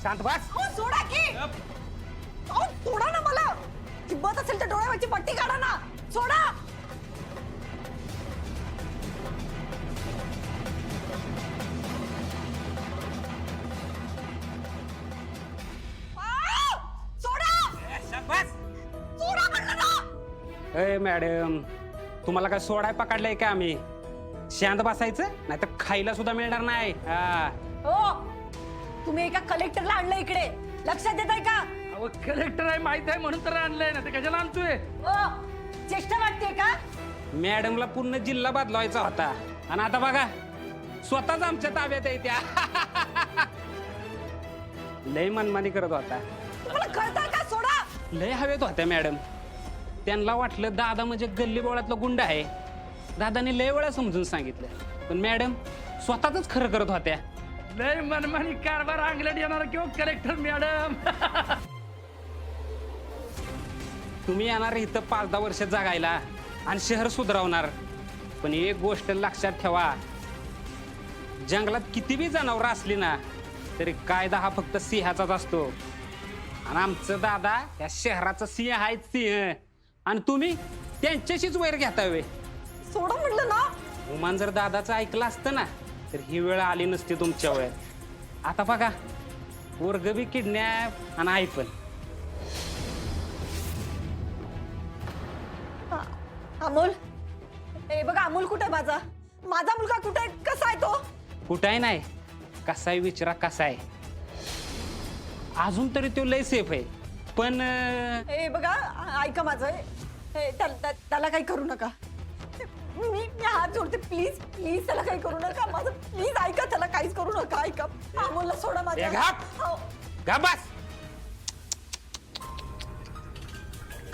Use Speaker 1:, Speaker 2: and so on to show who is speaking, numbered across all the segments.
Speaker 1: शांत बस.
Speaker 2: सोडा की. सोडा ना मला. किंमत असेल तर डोळ्यावरची पट्टी काढा ना. सोडा.
Speaker 1: ए मॅडम, तुम्हाला काय सोडाय पकडलंय का आम्ही? शांत बसायचं नाही तर खायला सुद्धा मिळणार नाही.
Speaker 2: हो, तुम्ही एका कलेक्टरला आणलं इकडे, लक्षात देताय का?
Speaker 3: अहो कलेक्टर आहे माहित आहे म्हणून तर आणलंय ना, ते कशाला आणतोय?
Speaker 2: चेष्टा वाटते का?
Speaker 1: मॅडमला पूर्ण जिल्हा बदलावायचा होता आणि आता बघा स्वतःच आमच्या ताब्यात आहे त्या. लय मनमानी करत होता.
Speaker 2: तुम्हाला कळतंय का? सोडा.
Speaker 1: लय हवेत होत्या मॅडम. त्यांना वाटलं दादा म्हणजे गल्ली बोळातला गुंड आहे. दादाने लय वेळा समजून सांगितलं, पण मॅडम स्वतःच खरं करत होत्या.
Speaker 3: लय मनमानी कारभार अंगलट येणार किंवा कलेक्टर मॅडम.
Speaker 1: तुम्ही येणार इथं 5-10 वर्ष जगायला आणि शहर सुधारवणार, पण एक गोष्ट लक्षात ठेवा, जंगलात किती बी जनावरं असली ना तरी कायदा हा फक्त सिंहाचाच असतो. आणि आमचं दादा या शहराचा सिंह आहे, सिंह. आणि तुम्ही त्यांच्याशीच वैर घेताय.
Speaker 2: सोडा म्हटलं ना.
Speaker 1: उमान जर दादाचं ऐकलं असतं ना तर ही वेळ आली नसती तुमच्यावर. आता बघा पोरग बी किडनॅप आणि आई पण.
Speaker 2: अमोल, ए बघा अमोल कुठे? माझा मुलगा कुठे? कसा आहे तो?
Speaker 1: कुठाही नाही, कसा आहे विचारा, कसा आहे. अजून तरी तो लय सेफ आहे, पण
Speaker 2: ए बघा, ऐका माझं. त्याला काही करू नका. मी हात जोडते, प्लीज प्लीज त्याला काही करू नका. माझं प्लीज ऐका, त्याला काहीच करू नका. ऐका, अमोलला सोडा माझ्या.
Speaker 1: गा बस.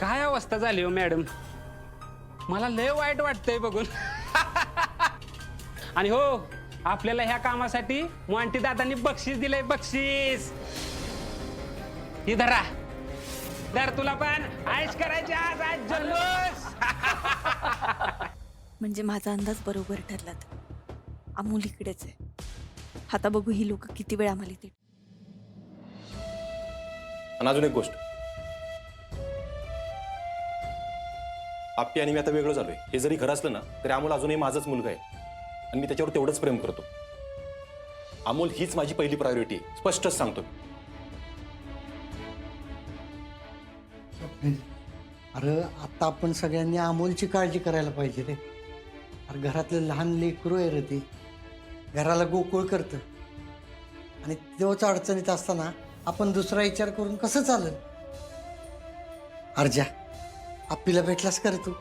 Speaker 1: काय अवस्था झाली हो मॅडम, मला लय वाईट वाटतंय बघून. आणि हो, आपल्याला ह्या कामासाठी मोंटी दादांनी बक्षीस दिलंय, बक्षीस. ही धरा, धर तुला पण आयश करायची आज, आज जल्लोष.
Speaker 2: म्हणजे माझा अंदाज बरोबर ठरला. अमोल इकडेच आहे. आता बघू ही लोक किती वेळ आम्हाला इथे.
Speaker 4: आणि अजून एक गोष्ट, आप्पी आणि मी आता वेगळं झालोय. हे जरी खरं असलं ना तरी अमोल अजूनही माझाच मुलगा आहे आणि मी त्याच्यावर तेवढंच प्रेम करतो. अमोल हीच माझी पहिली प्रायोरिटी आहे, स्पष्टच सांगतो.
Speaker 5: अरे आता आपण सगळ्यांनी अमोलची काळजी करायला पाहिजे रे. अरे घरातलं लहान लेकरू आहे रे, ते घराला गोकुळ करतं आणि तेव्हाच अडचणीत असताना आपण दुसरा विचार करून कसं चालेल? अर्जा, आप्पीला भेटलास का रे तू?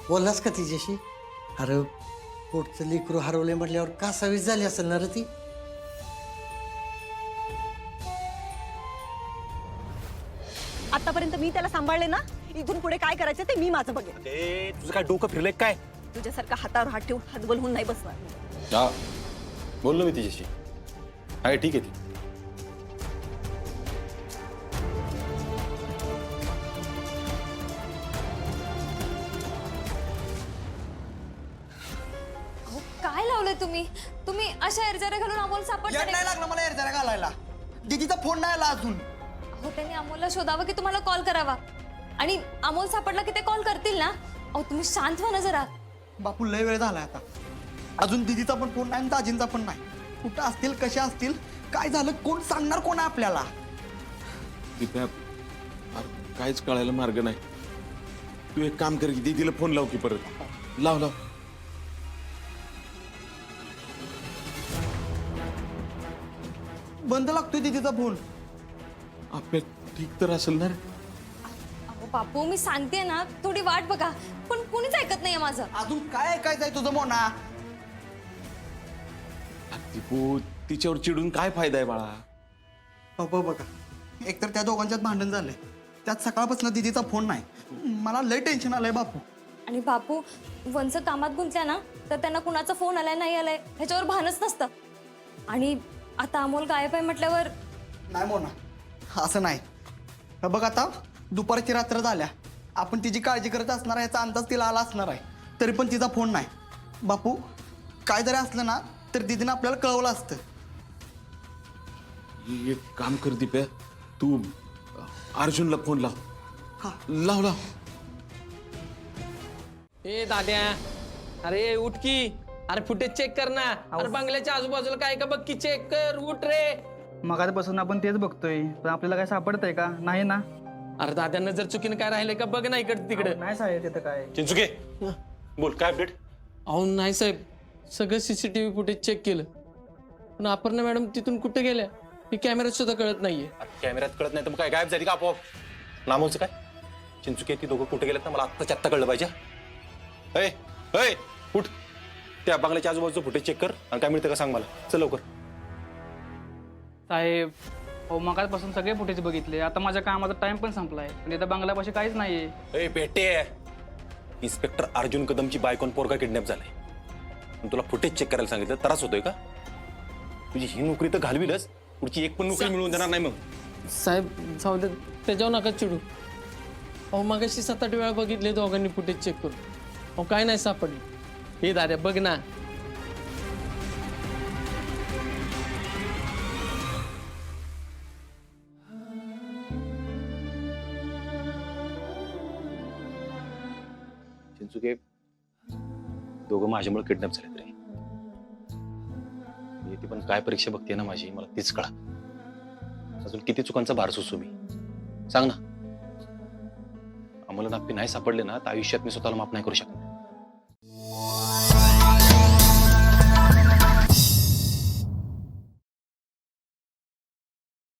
Speaker 5: बोललास का तिच्याशी? अरे पोटचं लेकरू हरवले म्हटल्यावर का सवीस झाली असेल ना रे ती.
Speaker 2: आतापर्यंत मी त्याला सांभाळले ना, इथून पुढे काय करायचं ते मी माझं बघेन.
Speaker 4: तुझं काय डोकं फिरलंय काय?
Speaker 2: तुझ्यासारखा हातावर हात ठेवून हातबल होऊन नाही बसणार.
Speaker 4: हा, बोललो मी तिच्याशी. आहे ठीक आहे ती.
Speaker 6: काय लावलंय तुम्ही? तुम्ही अशा एरजऱ्या घालून अमोल सापडला
Speaker 7: नाही लागलं मला एरजऱ्या घालायला. दीदीचा फोन नाही आला अजून.
Speaker 6: अहो त्यांनी अमोलला शोधावं की तुम्हाला कॉल करावा, आणि अमोल सापडला की ते कॉल करतील ना. अहो तुम्ही शांत व्हा ना जरा.
Speaker 7: बापू लय वेळ झालाय आता. अजून दीदीचा पण फोन नाही आणि दाजींचा पण नाही. कुठं असतील, कशा असतील, काय झालं, कोण सांगणार, कोण आहे आपल्याला?
Speaker 8: तिथे काहीच कळायला मार्ग नाही. तू एक काम कर, दीदीला फोन लाव की परत. लाव लाव.
Speaker 7: बंद लागतोय दीदीचा फोन.
Speaker 8: आपल्या ठीक तर असेल ना रे?
Speaker 6: अहो बापू मी सांगते ना, थोडी वाट बघा, पण कुणीच ऐकत नाहीये माझं.
Speaker 7: अजून काय ऐकायचंय तुझं मोना?
Speaker 8: दीपू, तिच्यावर चिडून काय फायदा आहे बाळा?
Speaker 7: बाबा बघा, एकतर त्या दोघांच्यात भांडण झालंय, त्यात सकाळपासून दीदीचा फोन नाही. मला लय टेन्शन आलंय बापू.
Speaker 6: आणि बापू वंच कामात गुंतल्या ना तर त्यांना कुणाचा फोन आलाय नाही आलाय ह्याच्यावर भानच नसतं. आणि आता अमोल गायब आहे म्हटल्यावर.
Speaker 7: नाही मोना, असं नाही. बघ आता दुपारची रात्र झाल्या, आपण तिची काळजी करत असणार याचा अंदाज तिला आला असणार आहे, तरी पण तिचा फोन नाही. बापू काय जरी असलं ना तर दीदीनं आपल्याला कळवलं असतं.
Speaker 8: एक काम कर दिप्या, तू अर्जुनला फोन लाव. लाव लाव.
Speaker 3: ए दाद्या, अरे उठ की. अरे फुटेज चेक कर ना. अरे बंगल्याच्या आजूबाजूला काय का बघ की, चेक कर, उठ रे.
Speaker 7: मगापासून आपण तेच बघतोय, पण आपल्याला काय सापडतंय का? नाही ना.
Speaker 3: अरे दाद्या, नजर चुकीनं काय राहिलंय का बघ ना इकडे तिकडे.
Speaker 7: नाही साहेब तिथं काय.
Speaker 4: चिंचुके बोल, काय अपडेट?
Speaker 3: अहो नाही साहेब, सगळं सीसीटीव्ही फुटेज चेक केलं, पण अपर्णा मॅडम तिथून कुठे गेल्या हे कॅमेऱ्यात सुद्धा कळत नाहीये.
Speaker 4: कॅमेऱ्यात कळत नाही तर मग काय गायब झाली का आपोआप? नामोचं काय? चिंचुके ती दोघं कुठे गेलेत ना मला आत्ताच्या आत्ता कळलं पाहिजे. अय अय उठ, त्या बंगल्याच्या आजूबाजूचं फुटेज चेक कर आणि काय मिळतं का सांग मला. चल लवकर.
Speaker 9: साहेब, हो मगाचपासून सगळे फुटेज बघितले. आता माझ्या कामाचा टाइम पण संपलाय, पण इथं बंगल्यापाशी काहीच नाहीये.
Speaker 4: ए बेटे, इन्स्पेक्टर अर्जुन कदमची बायकोन पोरगा किडनॅप झालाय. पण तुला फुटेज चेक करायला सांगितलं, त्रास होतोय का? तुझी ही नोकरी तर घालवीलच, पुढची एक पण नोकरी मिळवून देणार नाही मग.
Speaker 3: साहेब जाऊ दे, त्याच्यावर नका चिडू. अहो मागाशी 7-8 वेळा बघितले दोघांनी फुटेज चेक करून. अहो काय नाही सापडली. हे दाद्या बघ ना.
Speaker 4: चिंचुके दोघं माझ्यामुळे किडनॅप झाले रे. ती पण काय परीक्षा बघते ना माझी, मला तीच कळा. अजून किती चुकांचा भार सुसू मी, सांग ना. आम्हाला नापी नाही सापडले ना तर आयुष्यात मी स्वतःला माफ नाही करू शकत.